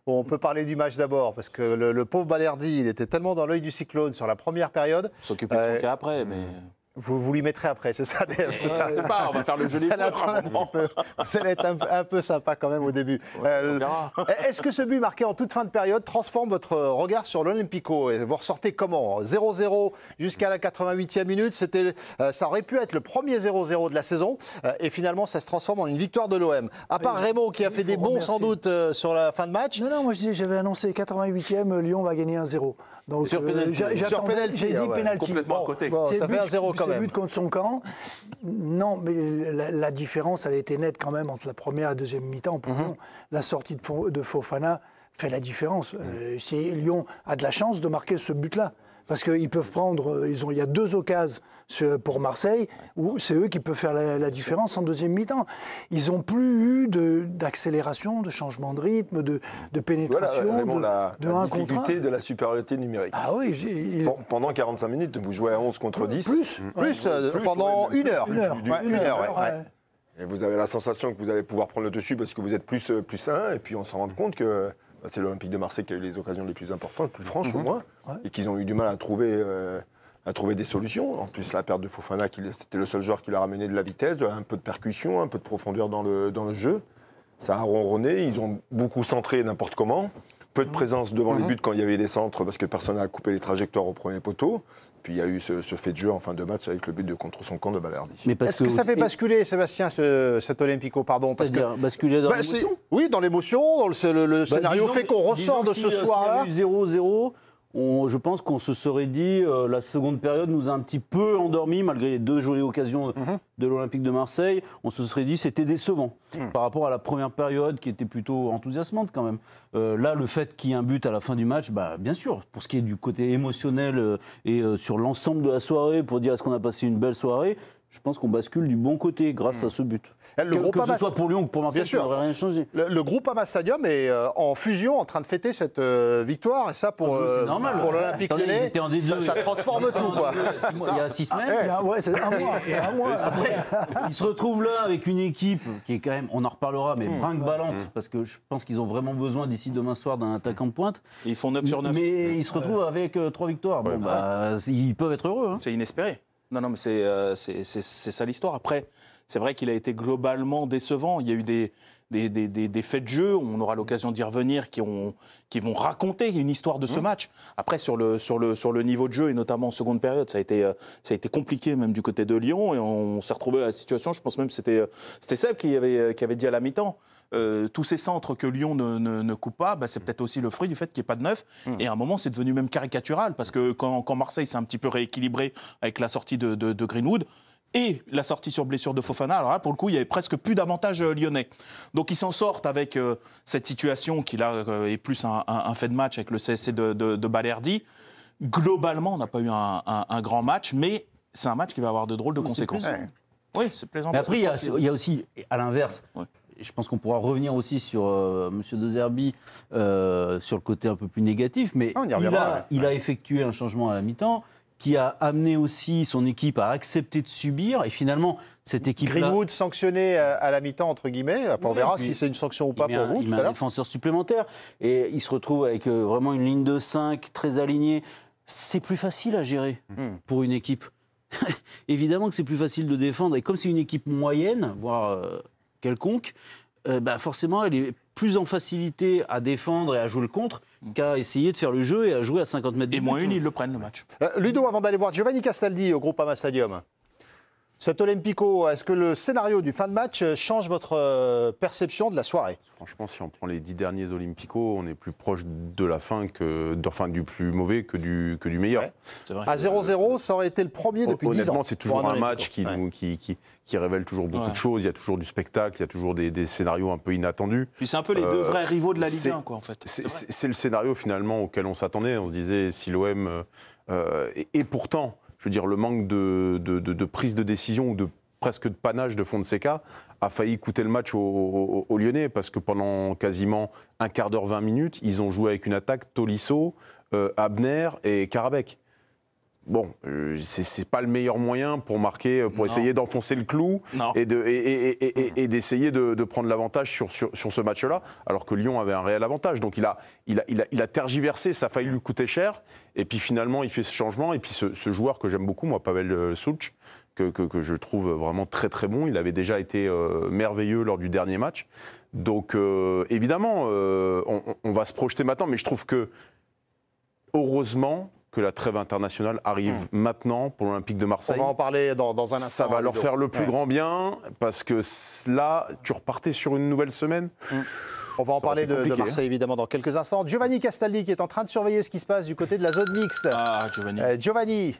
Bon, on peut parler du match d'abord, parce que le pauvre Balerdi, il était tellement dans l'œil du cyclone sur la première période. S'occuper de son cas après, mais... Vous lui mettrez après, c'est ça, Dave, c'est ça. Je sais pas, on va faire le jeu des joueurs à un moment. Vous allez être un peu sympa quand même au début. Est-ce que ce but marqué en toute fin de période transforme votre regard sur l'Olympico? Vous ressortez comment? 0-0 jusqu'à la 88e minute, ça aurait pu être le premier 0-0 de la saison, et finalement ça se transforme en une victoire de l'OM. À part Rémo qui a fait des bons sans doute sur la fin de match. Non, moi j'avais annoncé 88e, Lyon va gagner 1-0. Donc sur penalty, j'ai dit penalty. Complètement à côté. Bon, ça fait 1-0 quand même. C'est but contre son camp. Non, mais la différence, elle était nette quand même entre la première et la deuxième mi-temps. Pour Lyon, la sortie de Fofana fait la différence. Lyon a de la chance de marquer ce but-là. Parce qu'ils peuvent prendre, il y a 2 occasions pour Marseille, où c'est eux qui peuvent faire la différence en deuxième mi-temps. Ils n'ont plus eu d'accélération, de changement de rythme, de pénétration, voilà, la difficulté de la supériorité numérique. Ah oui, pendant 45 minutes, vous jouez à 11 contre 10. Plus pendant une heure. Une heure. Et vous avez la sensation que vous allez pouvoir prendre le dessus parce que vous êtes plus un, et puis on se rend compte que c'est l'Olympique de Marseille qui a eu les occasions les plus importantes, les plus franches au moins, et qu'ils ont eu du mal à trouver des solutions. En plus, la perte de Fofana, c'était le seul joueur qui leur a amené de la vitesse, un peu de percussion, un peu de profondeur dans le jeu. Ça a ronronné, ils ont beaucoup centré n'importe comment. Peu de présence devant les buts quand il y avait des centres, parce que personne n'a coupé les trajectoires au premier poteau. Puis il y a eu ce fait de jeu en fin de match avec le but contre son camp de Balerdi. Est-ce que ça fait basculer, Sébastien, cet Olympico, pardon, c'est-à-dire basculer dans l'émotion? Oui, dans l'émotion. Le scénario fait qu'on ressort de ce soir-là. S'il y a eu 0-0, je pense qu'on se serait dit la seconde période nous a un petit peu endormis, malgré les 2 jolies occasions de l'Olympique de Marseille. On se serait dit c'était décevant par rapport à la première période qui était plutôt enthousiasmante quand même. Là, le fait qu'il y ait un but à la fin du match, bien sûr, pour ce qui est du côté émotionnel et sur l'ensemble de la soirée, pour dire est-ce qu'on a passé une belle soirée, je pense qu'on bascule du bon côté grâce à ce but. Que ce soit pour Lyon ou pour Marseille, ça n'aurait rien changé. Le Groupama Stadium est en fusion, en train de fêter cette victoire. Et ça, pour l'Olympique Lyonnais, ça transforme tout. Quoi. Il y a 6 semaines. C'est un mois. Ils se retrouvent là avec une équipe qui est quand même, on en reparlera, mais brinque-ballante, parce que je pense qu'ils ont vraiment besoin d'ici demain soir d'un attaquant de pointe. Ils font 9 sur 9. Mais ils se retrouvent avec 3 victoires. Ils peuvent être heureux. C'est inespéré. Non, mais c'est ça l'histoire. Après, c'est vrai qu'il a été globalement décevant. Il y a eu des faits de jeu, on aura l'occasion d'y revenir, qui vont raconter une histoire de ce match. Après, sur le niveau de jeu, et notamment en seconde période, ça a été compliqué même du côté de Lyon, et on s'est retrouvé à la situation, je pense même que c'était Seb qui avait dit à la mi-temps, tous ces centres que Lyon ne coupe pas, c'est peut-être aussi le fruit du fait qu'il n'y ait pas de neuf. Et à un moment, c'est devenu même caricatural, parce que quand Marseille s'est un petit peu rééquilibré avec la sortie de Greenwood, et la sortie sur blessure de Fofana, alors là, pour le coup, il y avait presque plus d'avantages lyonnais. Donc ils s'en sortent avec cette situation qui, là, est plus un fait de match avec le CSC de Balerdi. Globalement, on n'a pas eu un grand match, mais c'est un match qui va avoir de drôles de conséquences. Oui, c'est plaisant. Mais après, il y a aussi, à l'inverse, je pense qu'on pourra revenir aussi sur M. De Zerbi, sur le côté un peu plus négatif, mais il a effectué un changement à la mi-temps, qui a amené aussi son équipe à accepter de subir. Et finalement, cette équipe-là... Greenwood sanctionné à la mi-temps, entre guillemets. Enfin, on verra si c'est une sanction ou pas pour vous. Il met un défenseur supplémentaire. Et il se retrouve avec vraiment une ligne de 5 très alignée. C'est plus facile à gérer pour une équipe. Évidemment que c'est plus facile de défendre. Et comme c'est une équipe moyenne, voire quelconque, forcément, elle est plus en facilité à défendre et à jouer le contre qu'à essayer de faire le jeu et à jouer à 50 mètres de but. Et moins une, ils le prennent, le match. Ludo, avant d'aller voir Giovanni Castaldi au Groupama Stadium, cet Olympico, est-ce que le scénario du fin de match change votre perception de la soirée? Franchement, si on prend les 10 derniers Olympico, on est plus proche de la fin du plus mauvais que du meilleur. Ouais. À 0-0, ça aurait été le premier depuis 10 ans. Honnêtement, c'est toujours un match qui révèle toujours beaucoup de choses. Il y a toujours du spectacle, il y a toujours des scénarios un peu inattendus. Puis c'est un peu les deux vrais rivaux de la Ligue 1, quoi, en fait. C'est le scénario finalement auquel on s'attendait. On se disait si l'OM... et pourtant, je veux dire, le manque de prise de décision ou presque de panache de Fonseca a failli coûter le match aux Lyonnais, parce que pendant quasiment un quart d'heure, 20 minutes, ils ont joué avec une attaque Tolisso, Abner et Karabek. bon, c'est pas le meilleur moyen pour marquer, pour essayer d'enfoncer le clou Non. et d'essayer de prendre l'avantage sur ce match-là, alors que Lyon avait un réel avantage. Donc il a tergiversé, ça a failli lui coûter cher, et puis finalement il fait ce changement, et puis ce joueur que j'aime beaucoup, moi, Pavel Such, que je trouve vraiment très très bon, il avait déjà été merveilleux lors du dernier match. Donc évidemment, on va se projeter maintenant, mais je trouve que, heureusement, que la trêve internationale arrive maintenant pour l'Olympique de Marseille. On va en parler dans un instant. Ça va leur faire le plus grand bien, parce que là, tu repartais sur une nouvelle semaine. On va en parler de Marseille, évidemment, dans quelques instants. Giovanni Castaldi, qui est en train de surveiller ce qui se passe du côté de la zone mixte. Ah, Giovanni. Giovanni,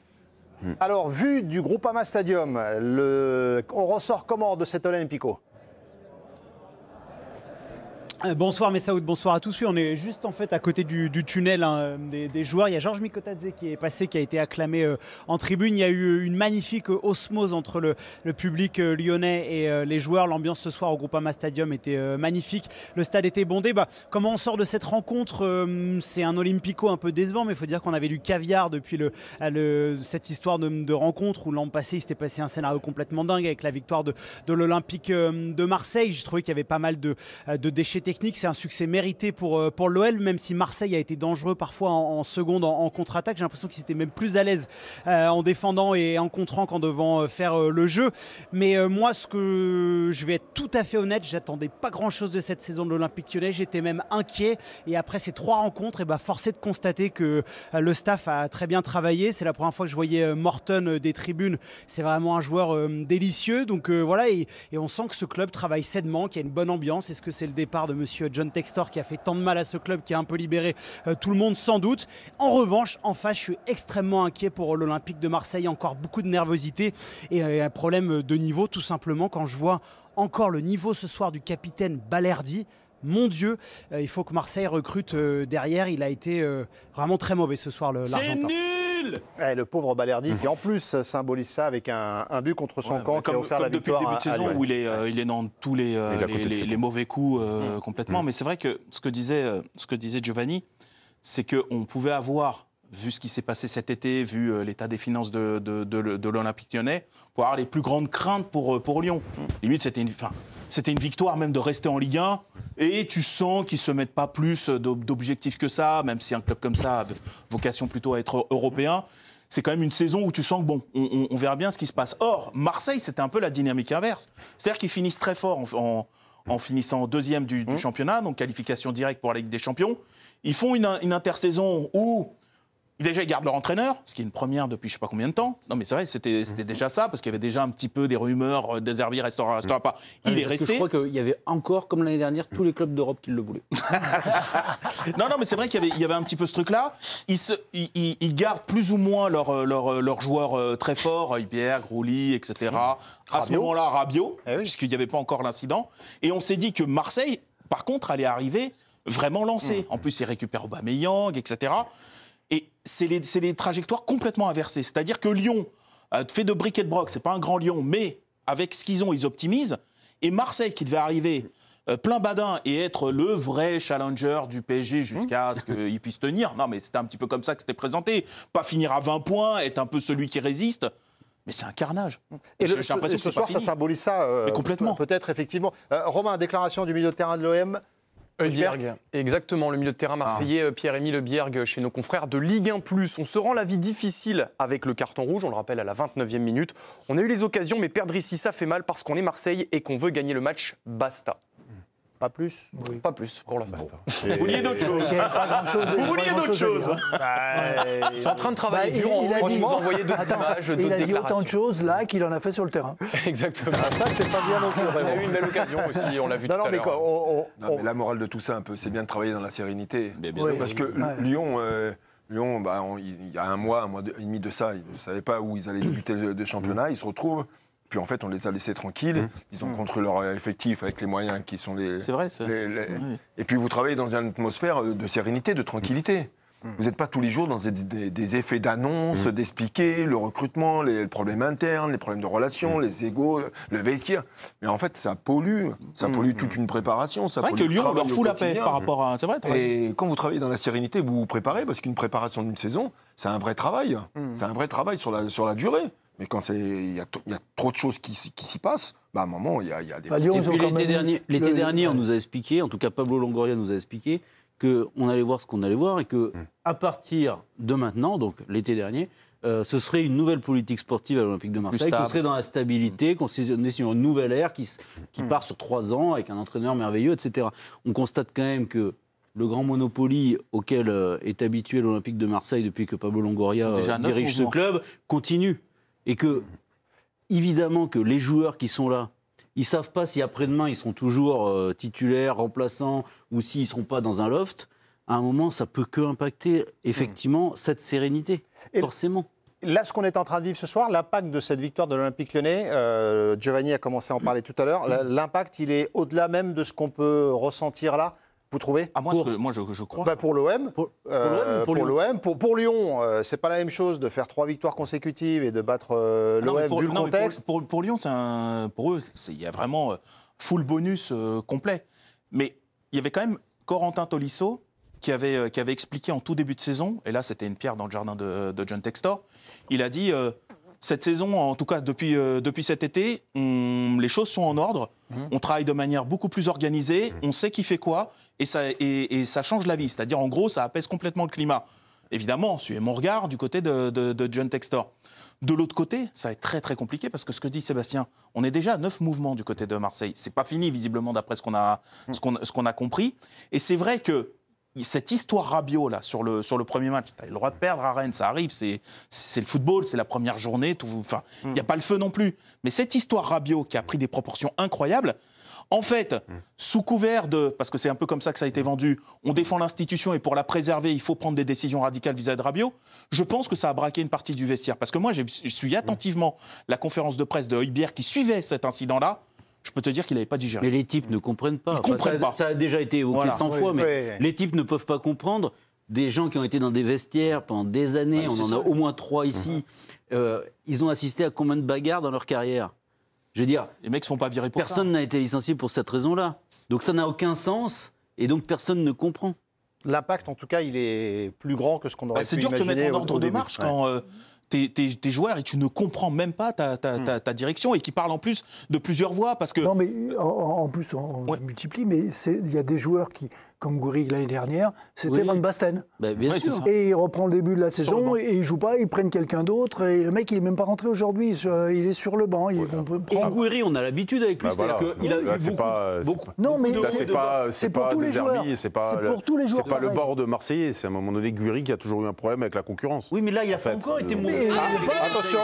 alors, vu du Groupama Stadium, on ressort comment de cet Olympico ? Bonsoir Messaoud, bonsoir à tous. Oui, on est juste en fait à côté du tunnel des joueurs. Il y a Georges Mikotadze qui est passé, qui a été acclamé en tribune. Il y a eu une magnifique osmose entre le public lyonnais et les joueurs. L'ambiance ce soir au Groupama Stadium était magnifique. Le stade était bondé. Comment on sort de cette rencontre ? C'est un Olympico un peu décevant, mais il faut dire qu'on avait du caviar depuis cette histoire de rencontre où l'an passé il s'était passé un scénario complètement dingue avec la victoire de l'Olympique de Marseille. J'ai trouvé qu'il y avait pas mal de déchets technique, c'est un succès mérité pour l'OL, même si Marseille a été dangereux parfois en seconde, en contre-attaque. J'ai l'impression qu'ils étaient même plus à l'aise en défendant et en contrant qu'en devant faire le jeu. Mais moi, je vais être tout à fait honnête, j'attendais pas grand-chose de cette saison de l'Olympique Lyonnais. J'étais même inquiet. Et après ces 3 rencontres, forcé de constater que le staff a très bien travaillé. C'est la première fois que je voyais Morton des tribunes. C'est vraiment un joueur délicieux. Donc voilà, et on sent que ce club travaille sainement, qu'il y a une bonne ambiance. Est-ce que c'est le départ de monsieur John Textor qui a fait tant de mal à ce club, qui a un peu libéré tout le monde sans doute? En revanche, en face, je suis extrêmement inquiet pour l'Olympique de Marseille. Encore beaucoup de nervosité et un problème de niveau tout simplement. Quand je vois encore le niveau ce soir du capitaine Balerdi, mon Dieu, il faut que Marseille recrute derrière. Il a été vraiment très mauvais ce soir, l'Argentin. Le pauvre Balerdi qui en plus symbolise ça avec un but contre son camp qui a offert la victoire depuis le début de saison où il est dans tous les mauvais coups complètement. Mais c'est vrai que ce que disait Giovanni, c'est qu'on pouvait avoir, vu ce qui s'est passé cet été, vu l'état des finances de l'Olympique Lyonnais, pour avoir les plus grandes craintes pour Lyon. Limite, c'était une victoire même de rester en Ligue 1. Et tu sens qu'ils ne se mettent pas plus d'objectifs que ça, même si un club comme ça a vocation plutôt à être européen. C'est quand même une saison où tu sens que on verra bien ce qui se passe. Or, Marseille, c'était un peu la dynamique inverse. C'est-à-dire qu'ils finissent très fort en finissant deuxième du championnat, donc qualification directe pour la Ligue des Champions. Ils font une intersaison où déjà, ils gardent leur entraîneur, ce qui est une première depuis je ne sais pas combien de temps. Non, mais c'est vrai, c'était déjà ça, parce qu'il y avait déjà un petit peu des rumeurs, des Herbiers restera pas. Il est resté. Je crois qu'il y avait encore, comme l'année dernière, tous les clubs d'Europe qui le voulaient. Non, mais c'est vrai qu'il y avait un petit peu ce truc-là. Ils gardent plus ou moins leurs joueurs très forts, Pierre, Grouli, etc. À ce moment-là, Rabiot, puisqu'il n'y avait pas encore l'incident. Et on s'est dit que Marseille, par contre, allait arriver vraiment lancé. En plus, ils récupèrent Aubameyang, etc. Et c'est les trajectoires complètement inversées. C'est-à-dire que Lyon fait de briques et de broc, c'est pas un grand Lyon, mais avec ce qu'ils ont, ils optimisent. Et Marseille, qui devait arriver plein badin et être le vrai challenger du PSG jusqu'à ce qu'il puisse tenir. Non, mais c'était un petit peu comme ça que c'était présenté. Pas finir à 20 points, être un peu celui qui résiste. Mais c'est un carnage. Et ce soir, ça symbolise ça complètement. Peut-être, effectivement. Romain, déclaration du milieu de terrain de l'OM. Bierg, exactement, le milieu de terrain marseillais, Pierre-Émile Bierg, chez nos confrères de Ligue 1+. On se rend la vie difficile avec le carton rouge, on le rappelle à la 29e minute. On a eu les occasions, mais perdre ici, ça fait mal parce qu'on est Marseille et qu'on veut gagner le match, basta. Pas plus Pas plus, pour l'instant. Vous vouliez d'autres choses. Vous vouliez d'autres choses. Ils sont en train de travailler dur. Ils nous ont envoyé d'autres images, d'autres déclarations. Il a dit autant de choses là qu'il en a fait sur le terrain. Exactement. Ça, c'est pas bien non plus. On a eu une belle occasion aussi, on l'a vu tout à l'heure. Mais la morale de tout ça, un peu, c'est bien de travailler dans la sérénité. Parce que Lyon, il y a un mois et demi de ça, ils ne savaient pas où ils allaient débuter le championnat. Ils se retrouvent. Puis en fait, on les a laissés tranquilles. Ils ont construit leur effectif avec les moyens qui sont les. C'est vrai, ça. Et puis vous travaillez dans une atmosphère de sérénité, de tranquillité. Vous n'êtes pas tous les jours dans des effets d'annonce, d'expliquer le recrutement, les problèmes internes, les problèmes de relations, les égos, le vestiaire. Mais en fait, ça pollue toute une préparation. C'est vrai que Lyon, on leur fout la paix par rapport à... C'est vrai, et quand vous travaillez dans la sérénité, vous vous préparez, parce qu'une préparation d'une saison, c'est un vrai travail. C'est un vrai travail sur la durée. Mais quand il y a trop de choses qui s'y passent, à un moment, il y a des... Et puis l'été dernier, on nous a expliqué, en tout cas Pablo Longoria nous a expliqué, qu'on allait voir ce qu'on allait voir et que à partir de maintenant, donc l'été dernier, ce serait une nouvelle politique sportive à l'Olympique de Marseille, qu'on serait dans la stabilité, qu'on est sur une nouvelle ère qui part sur 3 ans avec un entraîneur merveilleux, etc. On constate quand même que le grand Monopoly auquel est habitué l'Olympique de Marseille depuis que Pablo Longoria dirige ce club continue. Et que, évidemment, que les joueurs qui sont là, ils ne savent pas si après-demain ils sont toujours titulaires, remplaçants, ou s'ils ne seront pas dans un loft. À un moment, ça ne peut que impacter, effectivement, cette sérénité, forcément. Là, ce qu'on est en train de vivre ce soir, l'impact de cette victoire de l'Olympique Lyonnais, Giovanni a commencé à en parler tout à l'heure, l'impact, il est au-delà même de ce qu'on peut ressentir là. Vous trouvez? Moi, je crois. Pour l'OM, pour Lyon, c'est pas la même chose de faire 3 victoires consécutives et de battre l'OM vu le contexte. Pour Lyon, pour eux, il y a vraiment full bonus complet. Mais il y avait quand même Corentin Tolisso qui avait expliqué en tout début de saison, et là c'était une pierre dans le jardin de John Textor, il a dit cette saison, en tout cas depuis cet été, les choses sont en ordre, on travaille de manière beaucoup plus organisée, on sait qui fait quoi, et ça change la vie. C'est-à-dire, en gros, ça apaise complètement le climat. Évidemment, suivez mon regard du côté de John Textor. De l'autre côté, ça va être très très compliqué parce que ce que dit Sébastien, on est déjà à 9 mouvements du côté de Marseille. C'est pas fini visiblement d'après ce qu'on a compris. Et c'est vrai que cette histoire Rabiot là sur le premier match, tu as le droit de perdre à Rennes, ça arrive, c'est le football, c'est la première journée, enfin il n'y a pas le feu non plus. Mais cette histoire Rabiot qui a pris des proportions incroyables. En fait, sous couvert parce que c'est un peu comme ça que ça a été vendu, on défend l'institution et pour la préserver, il faut prendre des décisions radicales vis-à-vis de Rabiot, je pense que ça a braqué une partie du vestiaire. Parce que moi, je suis attentivement la conférence de presse de Højbjerg qui suivait cet incident-là, je peux te dire qu'il n'avait pas digéré. Mais les types ne comprennent pas. Ils comprennent pas. Ça a déjà été évoqué 100 fois, mais les types ne peuvent pas comprendre. Des gens qui ont été dans des vestiaires pendant des années, on en a au moins 3 ici, ils ont assisté à combien de bagarres dans leur carrière? Je veux dire, les mecs ne se font pas virer pour ça. Personne n'a été licencié pour cette raison-là. Donc ça n'a aucun sens et donc personne ne comprend. L'impact, en tout cas, il est plus grand que ce qu'on aurait pu imaginer. C'est dur de se mettre en ordre de marche quand t'es joueur et tu ne comprends même pas ta direction et qui parle en plus de plusieurs voix parce que... Non, mais en plus, on multiplie, mais il y a des joueurs qui, comme Gouiri l'année dernière, c'était Van Basten. Bien sûr. Et il reprend le début de la saison et il ne joue pas, ils prennent quelqu'un d'autre et le mec, il n'est même pas rentré aujourd'hui, il est sur le banc. Et Gouiri, on a l'habitude avec lui, c'est-à-dire qu'il a eu beaucoup... Non, mais c'est pour tous les joueurs. C'est pas le bord de Marseillais, c'est à un moment donné Gouiri qui a toujours eu un problème avec la concurrence. Oui, mais là, il a pas encore été mauvais. Attention.